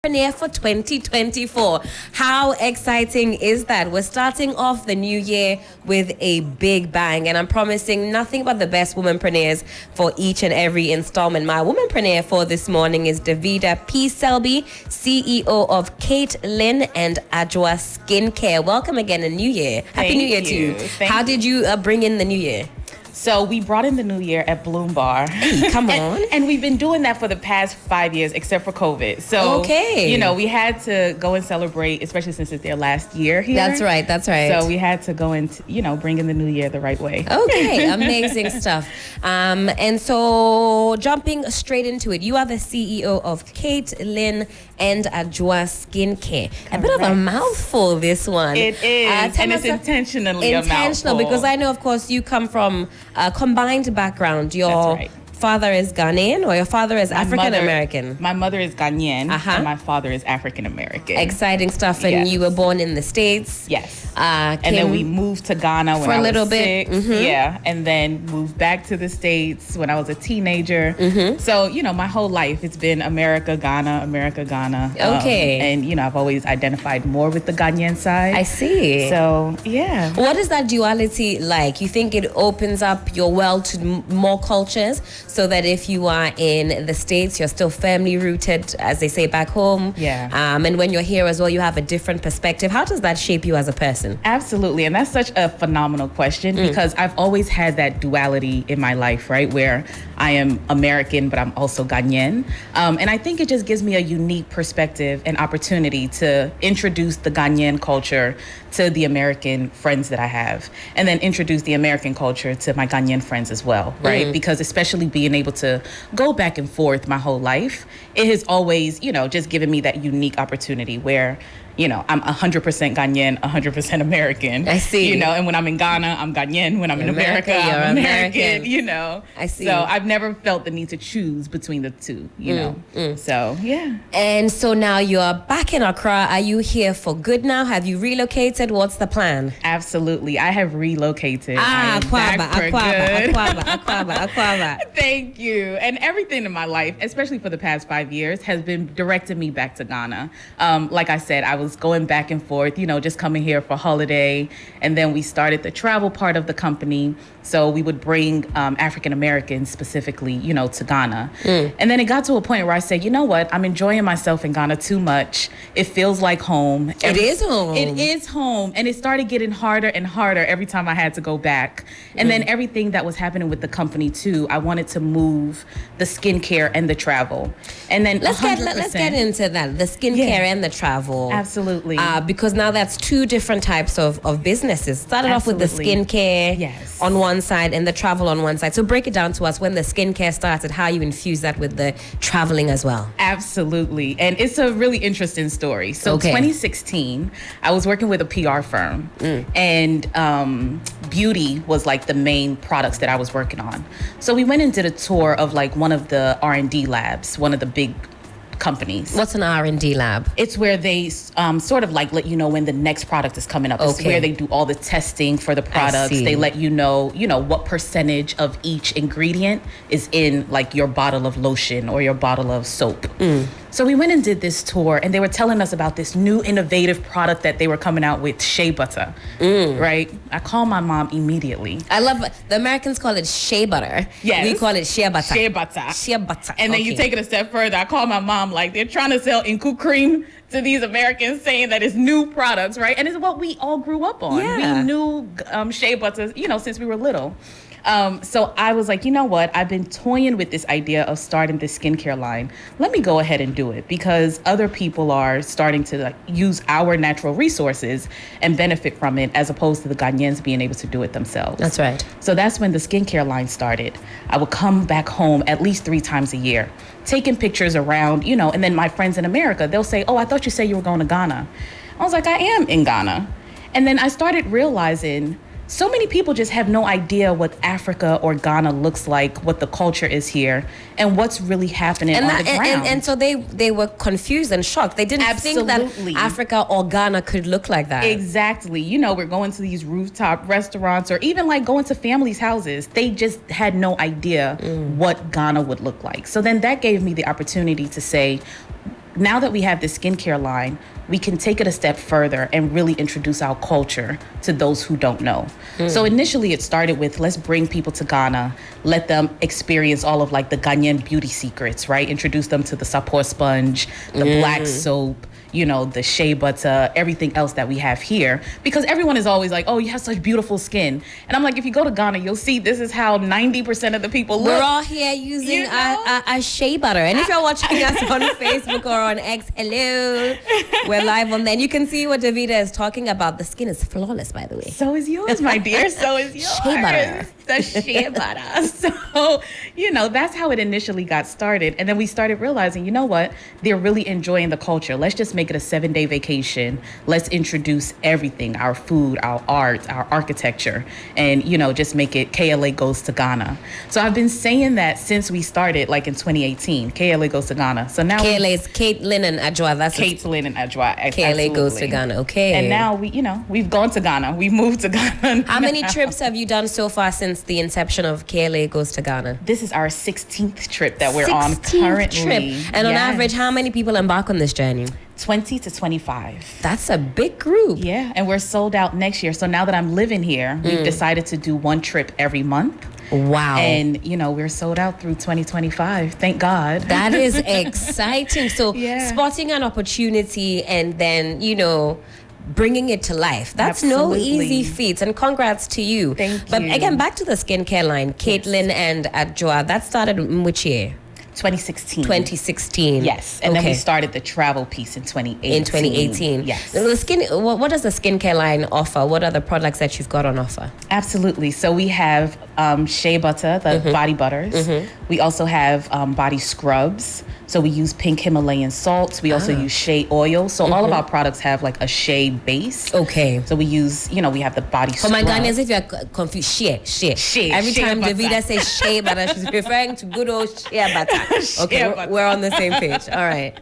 Womanpreneuer for 2024. How exciting is that? We're starting off the new year with a big bang, and I'm promising nothing but the best womanpreneurs for each and every installment. My womanpreneur for this morning is Davida P. Selby, CEO of Kate Lynn and Appiah Skincare. Welcome again, a new year. Happy New Year to you. How did you bring in the new year? So we brought in the new year at Bloom Bar. Hey, come on. And we've been doing that for the past 5 years, except for COVID. So, we had to go and celebrate, especially since it's their last year here. That's right. So we had to go and, bring in the new year the right way. Okay, amazing stuff. And so jumping straight into it, you are the CEO of Kate Lynn and Appiah Skincare. Correct. A bit of a mouthful, this one. It is, and it's intentionally a mouthful. Because I know, of course, you come from a combined background. Your father is Ghanaian, or your father is African American? My mother is Ghanaian, and my father is African American. Exciting stuff. And you were born in the States. Yes. And then we moved to Ghana when I was 6. For a little bit. Mm-hmm. Yeah. And then moved back to the States when I was a teenager. Mm-hmm. So, my whole life it's been America, Ghana, America, Ghana. Okay. And, I've always identified more with the Ghanaian side. I see. So, yeah. What is that duality like? You think it opens up your world to more cultures, so that if you are in the States, you're still firmly rooted, as they say back home. Yeah. And when you're here as well, you have a different perspective. How does that shape you as a person? Absolutely. And that's such a phenomenal question because I've always had that duality in my life, right? Where I am American, but I'm also Ghanaian. And I think it just gives me a unique perspective and opportunity to introduce the Ghanaian culture to the American friends that I have, and then introduce the American culture to my Ghanaian friends as well, right? Because especially being able to go back and forth my whole life, it has always, just given me that unique opportunity where, I'm 100% Ghanaian, 100% American. I see. And when I'm in Ghana, I'm Ghanaian. When I'm in America, I'm American, I see. So I've never felt the need to choose between the two, So, yeah. And so now you're back in Accra. Are you here for good now? Have you relocated? What's the plan? Absolutely. I have relocated. Aquaba. Thank you. And everything in my life, especially for the past 5 years, has been directing me back to Ghana. Like I said, I was going back and forth, just coming here for holiday. And then we started the travel part of the company. So we would bring African Americans specifically, to Ghana. And then it got to a point where I said, you know what? I'm enjoying myself in Ghana too much. It feels like home. It is home. It is home. And it started getting harder and harder every time I had to go back. And then everything that was happening with the company too, I wanted to move the skincare and the travel. And then let's get into that, the skincare and the travel. Absolutely. Because now that's two different types of businesses. Started off with the skincare on one side and the travel on one side. So break it down to us, when the skincare started, how you infuse that with the traveling as well. Absolutely. And it's a really interesting story. So 2016, I was working with a PR firm and beauty was like the main products that I was working on. So we went and did a tour of like one of the R&D labs, one of the big companies. What's an R&D lab? It's where they sort of like let you know when the next product is coming up. It's where they do all the testing for the products. They let you know, what percentage of each ingredient is in like your bottle of lotion or your bottle of soap. So we went and did this tour, and they were telling us about this new innovative product that they were coming out with, shea butter, right? I called my mom immediately. I love it. The Americans call it shea butter. Yes. We call it shea butter. Shea butter. Shea butter. And then you take it a step further. I called my mom, like, they're trying to sell Inku cream to these Americans, saying that it's new products, right? And it's what we all grew up on. Yeah. We knew shea butter, since we were little. So I was like, you know what? I've been toying with this idea of starting this skincare line. Let me go ahead and do it, because other people are starting to use our natural resources and benefit from it, as opposed to the Ghanaians being able to do it themselves. That's right. So that's when the skincare line started. I would come back home at least 3 times a year, taking pictures around, and then my friends in America, they'll say, oh, I thought you said you were going to Ghana. I was like, I am in Ghana. And then I started realizing so many people just have no idea what Africa or Ghana looks like, what the culture is here, and what's really happening on the ground. And so they were confused and shocked. They didn't think that Africa or Ghana could look like that. Exactly. We're going to these rooftop restaurants, or even like going to families' houses. They just had no idea what Ghana would look like. So then that gave me the opportunity to say, now that we have this skincare line, we can take it a step further and really introduce our culture to those who don't know. So initially it started with, let's bring people to Ghana, let them experience all of like the Ghanaian beauty secrets, right? Introduce them to the sapor sponge, the black soap, you know, the shea butter, everything else that we have here. Because everyone is always like, oh, you have such beautiful skin. And I'm like, if you go to Ghana, you'll see this is how 90% of the people look. We're all here using our shea butter. And if you're watching us on Facebook or on X, hello, we're live on there. And you can see what Davida is talking about. The skin is flawless, by the way. So is yours, my dear. So is yours. Shea butter. The shea butter. So, you know, that's how it initially got started. And then we started realizing, you know what? They're really enjoying the culture. Let's just make it a 7-day vacation. Let's introduce everything, our food, our art, our architecture, and, you know, just make it KLA goes to Ghana. So I've been saying that since we started, like in 2018, KLA goes to Ghana. So now KLA is Caitlin and Adjoa. That's Caitlin and Adjoa. KLA goes to Ghana. Okay. And now we've gone to Ghana. We've moved to Ghana. How many trips have you done so far since the inception of KLA goes to Ghana? This is our 16th trip that we're on currently. Trip. And on average, how many people embark on this journey? 20 to 25. That's a big group. Yeah, and we're sold out next year. So now that I'm living here, we've decided to do one trip every month. Wow. And, you know, we're sold out through 2025. Thank God. That is exciting. So spotting an opportunity and then, you know, bringing it to life. That's no easy feat. And congrats to you. Thank you. But again, back to the skincare line, Caitlin and Adjoa. That started in which year? 2016. 2016. Yes. And then we started the travel piece in 2018. In 2018. Yes. What does the skincare line offer? What are the products that you've got on offer? Absolutely. So we have shea butter, the body butters. We also have body scrubs. So we use pink Himalayan salts. We also use shea oil. So all of our products have like a shea base. Okay. So we use, you know, we have the body scrub. For my Ghanaians, if you're confused, shea. Every time Davida says shea butter, she's referring to good old shea butter. Okay, we're on the same page. All right.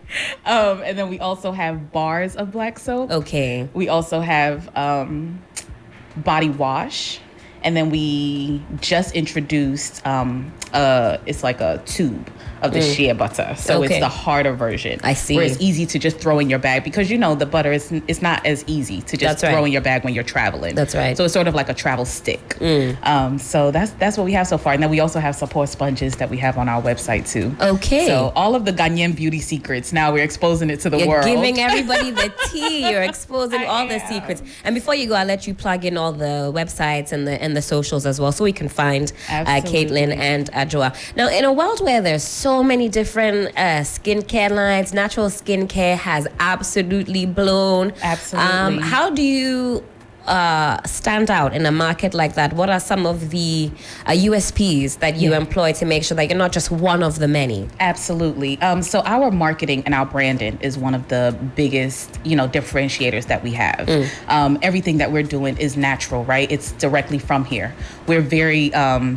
And then we also have bars of black soap. Okay. We also have body wash. And then we just introduced, it's like a tube of the shea butter. So it's the harder version. I see. Where it's easy to just throw in your bag because, you know, the butter it's not as easy to just throw in your bag when you're traveling. That's right. So it's sort of like a travel stick. So that's what we have so far. And then we also have support sponges that we have on our website too. Okay. So all of the Ghanaian beauty secrets, now we're exposing it to the world. You're giving everybody the tea. You're exposing all the secrets. And before you go, I'll let you plug in all the websites and the socials as well so we can find Caitlin and Adjoa. Now, in a world where there's so many different skincare lines, natural skincare has absolutely blown. Absolutely. How do you stand out in a market like that? What are some of the USPs that you employ to make sure that you're not just one of the many? Absolutely. So our marketing and our branding is one of the biggest, you know, differentiators that we have. Everything that we're doing is natural, right? It's directly from here. We're very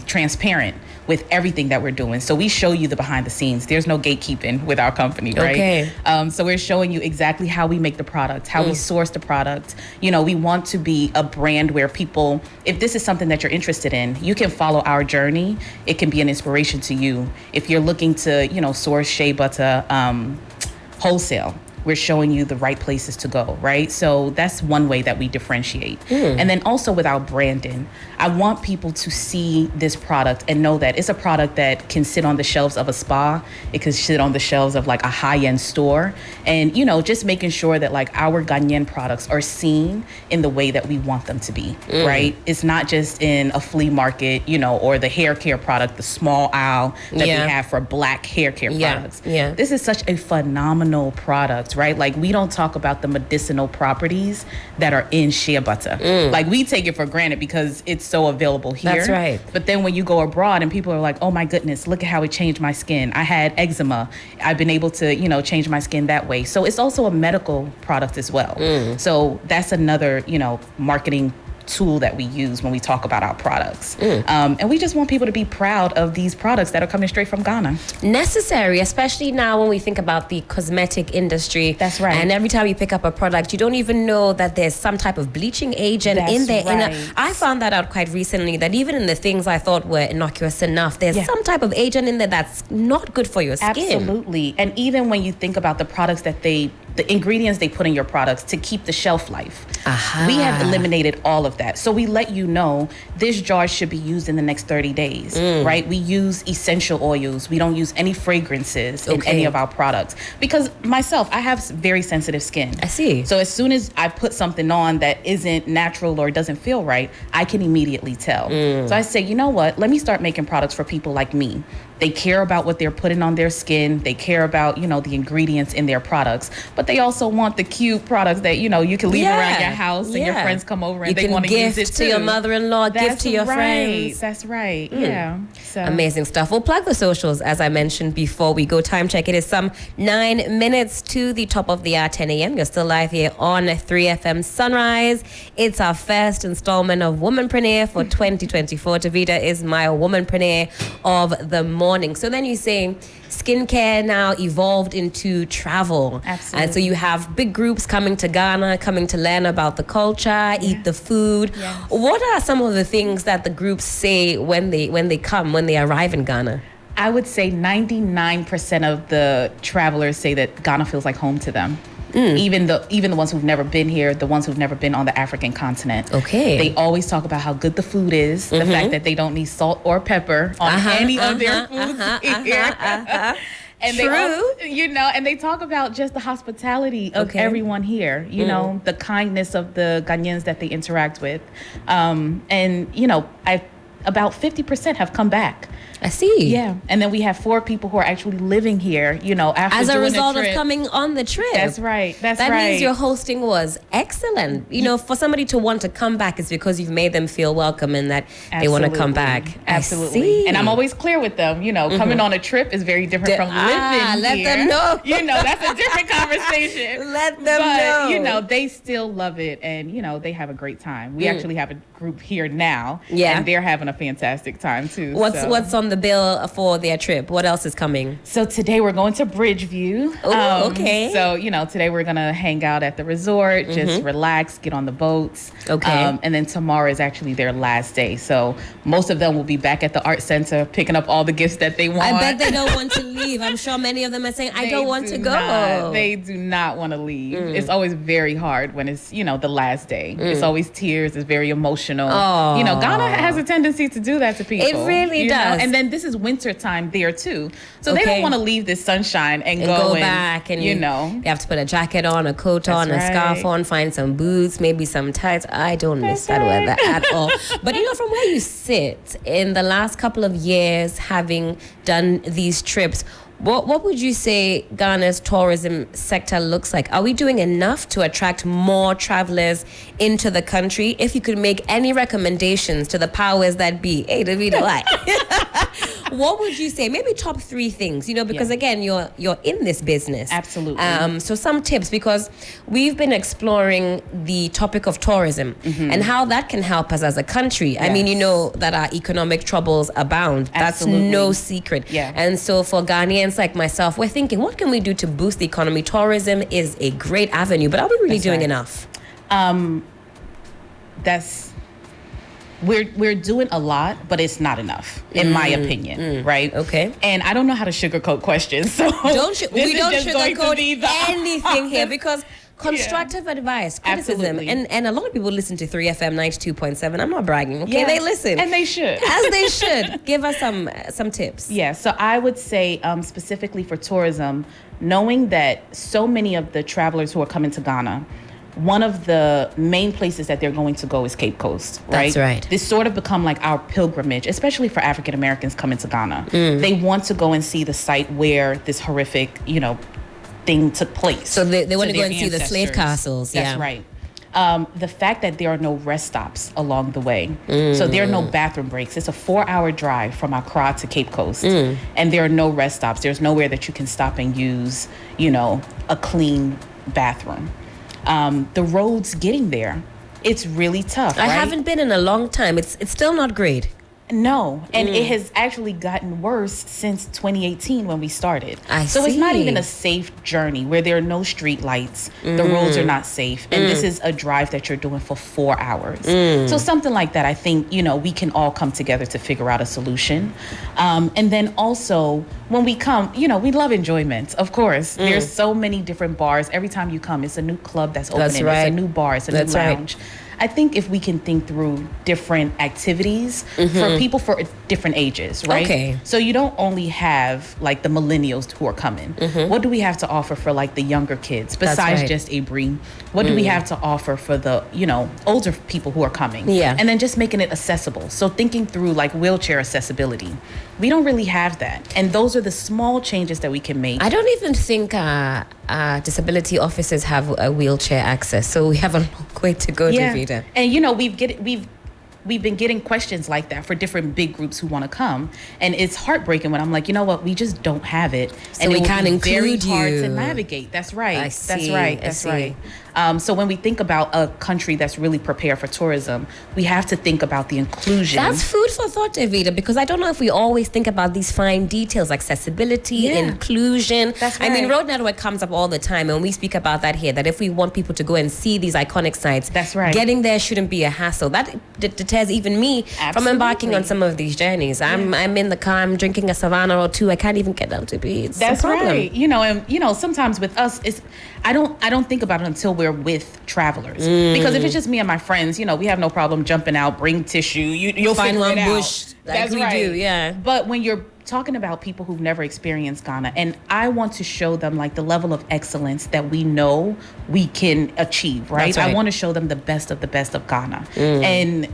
transparent with everything that we're doing. So we show you the behind the scenes. There's no gatekeeping with our company, right? Okay. So we're showing you exactly how we make the product, how we source the product. You know, we want to be a brand where people, if this is something that you're interested in, you can follow our journey. It can be an inspiration to you. If you're looking to, you know, source shea butter wholesale, we're showing you the right places to go, right? So that's one way that we differentiate. And then also with our branding, I want people to see this product and know that it's a product that can sit on the shelves of a spa. It can sit on the shelves of like a high-end store. And, you know, just making sure that like our Ghanaian products are seen in the way that we want them to be, right? It's not just in a flea market, you know, or the hair care product, the small aisle that we have for black hair care products. This is such a phenomenal product, right? Like we don't talk about the medicinal properties that are in shea butter. Like we take it for granted because it's so available here. That's right. But then when you go abroad and people are like, oh my goodness, look at how it changed my skin. I had eczema. I've been able to, you know, change my skin that way. So it's also a medical product as well. So that's another, you know, marketing tool that we use when we talk about our products. And we just want people to be proud of these products that are coming straight from Ghana. Necessary, especially now when we think about the cosmetic industry. That's right. And every time you pick up a product, you don't even know that there's some type of bleaching agent in there. Right. I found that out quite recently, that even in the things I thought were innocuous enough, there's some type of agent in there that's not good for your skin. Absolutely. And even when you think about the products that the ingredients they put in your products to keep the shelf life, we have eliminated all of that. So we let you know this jar should be used in the next 30 days, right? We use essential oils. We don't use any fragrances in any of our products. Because myself, I have very sensitive skin. I see. So as soon as I put something on that isn't natural or doesn't feel right, I can immediately tell. So I say, you know what? Let me start making products for people like me. They care about what they're putting on their skin. They care about, the ingredients in their products. But they also want the cute products that, you can leave around your house and your friends come over and they want to use it too. Gift to your mother-in-law, gift to your friends. That's right. Yeah. So. Amazing stuff. We'll plug the socials, as I mentioned before we go. Time check. It is some 9 minutes to the top of the hour, 10 a.m. You're still live here on 3FM Sunrise. It's our first installment of Womanpreneuer for 2024. Davida is my Womanpreneuer of the morning. So then you say skincare now evolved into travel. Absolutely. And so you have big groups coming to Ghana, coming to learn about the culture, eat the food. Yes. What are some of the things that the groups say when they arrive in Ghana? I would say 99% of the travelers say that Ghana feels like home to them. Even the ones who've never been here, the ones who've never been on the African continent. Okay. They always talk about how good the food is, the fact that they don't need salt or pepper on any of their foods here. And True. And they talk about just the hospitality of everyone here, the kindness of the Ghanaians that they interact with. About 50% have come back. I see. Yeah. And then we have 4 people who are actually living here, after as a doing result the trip. of coming on the trip. That's right. That means your hosting was excellent. For somebody to want to come back, it's because you've made them feel welcome and that they want to come back. Absolutely. I see. And I'm always clear with them, coming on a trip is very different from living let here. them know. That's a different conversation. Let them know. They still love it and, they have a great time. We actually have a group here now. Yeah. And they're having a fantastic time too. What's on the bill for their trip? What else is coming? So today we're going to Bridgeview. Oh, okay. So, today we're going to hang out at the resort, just relax, get on the boats. Okay. And then tomorrow is actually their last day. So most of them will be back at the art center picking up all the gifts that they want. I bet they don't want to leave. I'm sure many of them are saying, I don't want to go. They do not want to leave. It's always very hard when it's, the last day. It's always tears. It's very emotional. Oh. Ghana has a tendency to do that to people. It really does. And then this is winter time there too. So they don't want to leave this sunshine and go back and you have to put a jacket on, a coat on, a scarf on, find some boots, maybe some tights. I don't miss that weather at all. But from where you sit in the last couple of years, having done these trips, what would you say Ghana's tourism sector looks like? Are we doing enough to attract more travelers into the country? If you could make any recommendations to the powers that be, hey, Davida, what would you say? Maybe top 3 things, because again, you're in this business. Absolutely. So some tips, because we've been exploring the topic of tourism and how that can help us as a country. Yes. I mean, that our economic troubles abound. Absolutely. That's no secret. Yeah. And so for Ghanaians like myself, we're thinking, what can we do to boost the economy? Tourism is a great avenue, but are we really doing enough? We're doing a lot, but it's not enough, in my opinion, right? Okay. And I don't know how to sugarcoat questions, so we don't sugarcoat anything here, because constructive advice, criticism, Absolutely. and a lot of people listen to 3FM 92.7. I'm not bragging, okay? Yeah. They listen. And they should. As they should. Give us some tips. Yeah, so I would say specifically for tourism, knowing that so many of the travelers who are coming to Ghana, one of the main places that they're going to go is Cape Coast, right? That's right. This sort of become like our pilgrimage, especially for African Americans coming to Ghana. They want to go and see the site where this horrific, thing took place. So they want to go their and see the slave ancestors. castles. That's right. The fact that there are no rest stops along the way. So there are no bathroom breaks. It's a 4-hour drive from Accra to Cape Coast. And there are no rest stops. There's nowhere that you can stop and use, a clean bathroom. The roads getting there It's really tough, I right? haven't been in a long time. It's still not great. No, and it has actually gotten worse since 2018 when we started. So it's not even a safe journey where there are no street lights. The roads are not safe. And this is a drive that you're doing for 4 hours. So something like that, I think, we can all come together to figure out a solution. And then also when we come, we love enjoyment, of course. There's so many different bars. Every time you come, it's a new club that's opening. It's a new bar. It's a new lounge. I think if we can think through different activities for people for different ages, right? Okay. So you don't only have like the millennials who are coming. What do we have to offer for like the younger kids besides just Abri? What do we have to offer for the, older people who are coming? Yeah. And then just making it accessible. So thinking through like wheelchair accessibility. We don't really have that. And those are the small changes that we can make. I don't even think disability officers have a wheelchair access. So we have a long way to go, Davida. And we've been getting questions like that for different big groups who want to come, and it's heartbreaking when I'm like, you know what, we just don't have it, so and we can't include very hard to navigate. That's right. That's right. So when we think about a country that's really prepared for tourism, we have to think about the inclusion. That's food for thought, Davida, because I don't know if we always think about these fine details like accessibility, inclusion. That's right. I mean, Road Network comes up all the time, and we speak about that here, that if we want people to go and see these iconic sites, that's right, getting there shouldn't be a hassle. That deters even me from embarking on some of these journeys. I'm in the car, I'm drinking a Savannah or two, I can't even get down to Beats. That's right. And sometimes with us, I don't think about it until we're with travelers, because if it's just me and my friends, we have no problem jumping out, bring tissue, you'll find one bush like we do. Yeah. But when you're talking about people who've never experienced Ghana, and I want to show them like the level of excellence that we know we can achieve, right? I want to show them the best of Ghana, and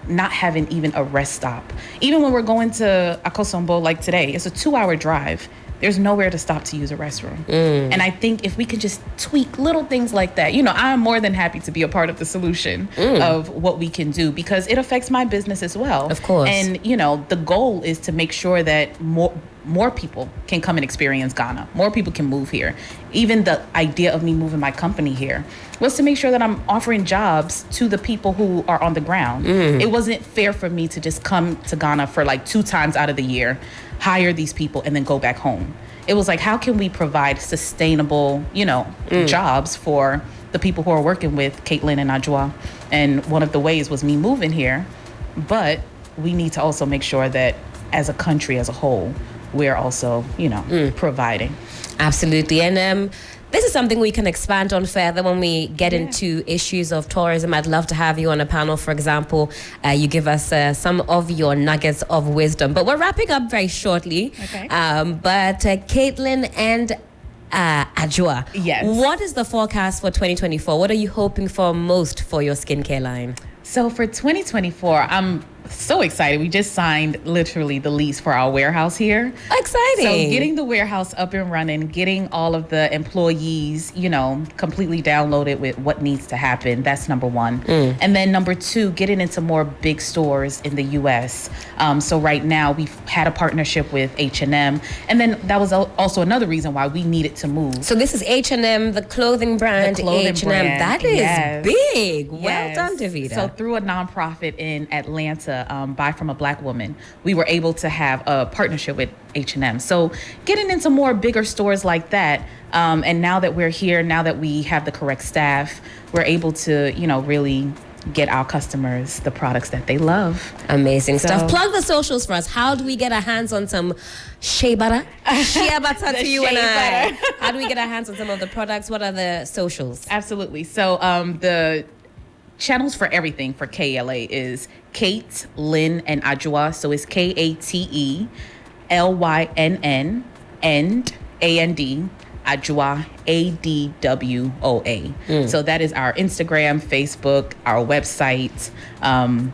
not having even a rest stop. Even when we're going to Akosombo, like today, it's a 2-hour drive. There's nowhere to stop to use a restroom. And I think if we can just tweak little things like that, I'm more than happy to be a part of the solution of what we can do, because it affects my business as well. Of course. And, the goal is to make sure that more people can come and experience Ghana. More people can move here. Even the idea of me moving my company here was to make sure that I'm offering jobs to the people who are on the ground. It wasn't fair for me to just come to Ghana for like 2 times out of the year, hire these people, and then go back home. It was like, how can we provide sustainable, jobs for the people who are working with Caitlin and Ajwa? And one of the ways was me moving here. But we need to also make sure that as a country as a whole, we're also, providing. Absolutely. And this is something we can expand on further when we get into issues of tourism. I'd love to have you on a panel, for example. You give us some of your nuggets of wisdom. But we're wrapping up very shortly. Okay. But Caitlin and Ajwa, yes, what is the forecast for 2024? What are you hoping for most for your skincare line? So for 2024, I'm so excited. We just signed literally the lease for our warehouse here. Exciting. So getting the warehouse up and running, getting all of the employees, completely downloaded with what needs to happen. That's number one. And then number two, getting into more big stores in the U.S. So right now we've had a partnership with H&M. And then that was also another reason why we needed to move. So this is H&M, the clothing brand. H&M. That is big. Yes. Well done, Davida. So through a nonprofit in Atlanta, Buy From a Black Woman, we were able to have a partnership with H&M. So getting into more bigger stores like that, and now that we're here, now that we have the correct staff, we're able to, really get our customers the products that they love. Amazing stuff. Plug the socials for us. How do we get our hands on some shea butter? Shea butter to you and I. How do we get our hands on some of the products? What are the socials? Absolutely. So the channels for everything for KLA is Kate, Lynn, and Ajwa. So it's KATELYNN and AND, Ajwa, ADWOA. So that is our Instagram, Facebook, our website.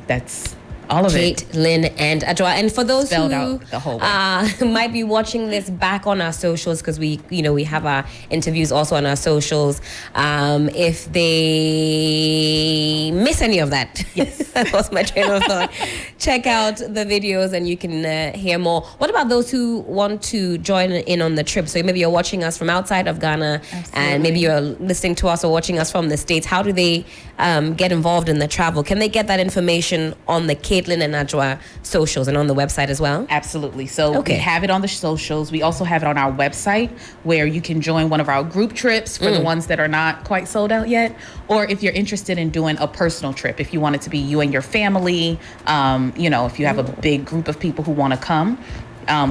That's All of it. Caitlin and Adjoa. And for those Spelled who out the whole way. might be watching this back on our socials, because we have our interviews also on our socials. If they miss any of that, yes, that was my train of thought. Check out the videos and you can hear more. What about those who want to join in on the trip? So maybe you're watching us from outside of Ghana, and maybe you're listening to us or watching us from the States. How do they get involved in the travel? Can they get that information on the Caitlin and Adjoa socials and on the website as well? Absolutely. So we have it on the socials. We also have it on our website, where you can join one of our group trips for the ones that are not quite sold out yet. Or if you're interested in doing a personal trip, if you want it to be you and your family, if you have a big group of people who want to come,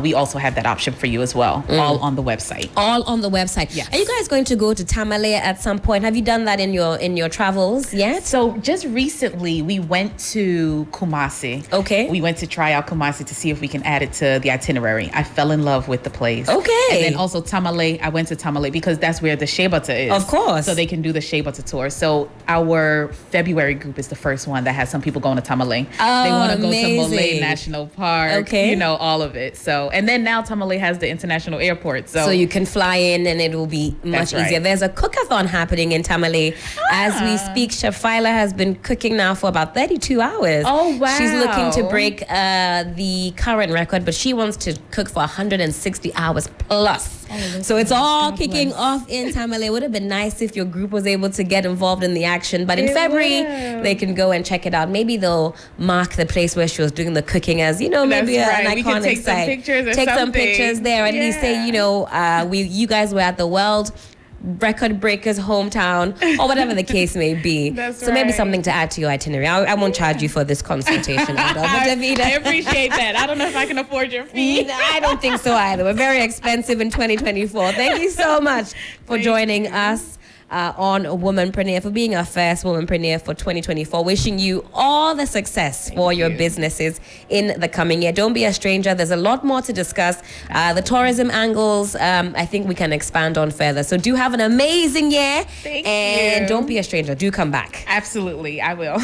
we also have that option for you as well, all on the website. All on the website. Yes. Are you guys going to go to Tamale at some point? Have you done that in your travels yet? So just recently, we went to Kumasi. Okay. We went to try out Kumasi to see if we can add it to the itinerary. I fell in love with the place. Okay. And then also Tamale, I went to Tamale because that's where the Shea Butter is. Of course. So they can do the Shea Butter tour. So our February group is the first one that has some people going to Tamale. Oh, they want to go to amazing. Malay National Park. Okay. All of it. So, and then now Tamale has the international airport. So you can fly in and it will be much easier. There's a cookathon happening in Tamale as we speak. Chef Phyla has been cooking now for about 32 hours. Oh, wow. She's looking to break the current record, but she wants to cook for 160 hours plus. So it's all kicking off in Tamale. It would have been nice if your group was able to get involved in the action, but in February they can go and check it out. Maybe they'll mark the place where she was doing the cooking as, maybe an iconic we can take site. some pictures or take some something. pictures there. At least say, you guys were at the World Record Breakers hometown, or whatever the case may be. That's maybe right. something to add to your itinerary. I won't charge you for this consultation. But Davida, I appreciate that. I don't know if I can afford your fee. I don't think so either. We're very expensive in 2024. Thank you so much for joining us on Womanpreneuer, for being our first Womanpreneuer for 2024. Wishing you all the success for your businesses in the coming year. Don't be a stranger. There's a lot more to discuss. The tourism angles, I think we can expand on further. So do have an amazing year. Thank and you. don't be a stranger. Do come back. Absolutely, I will.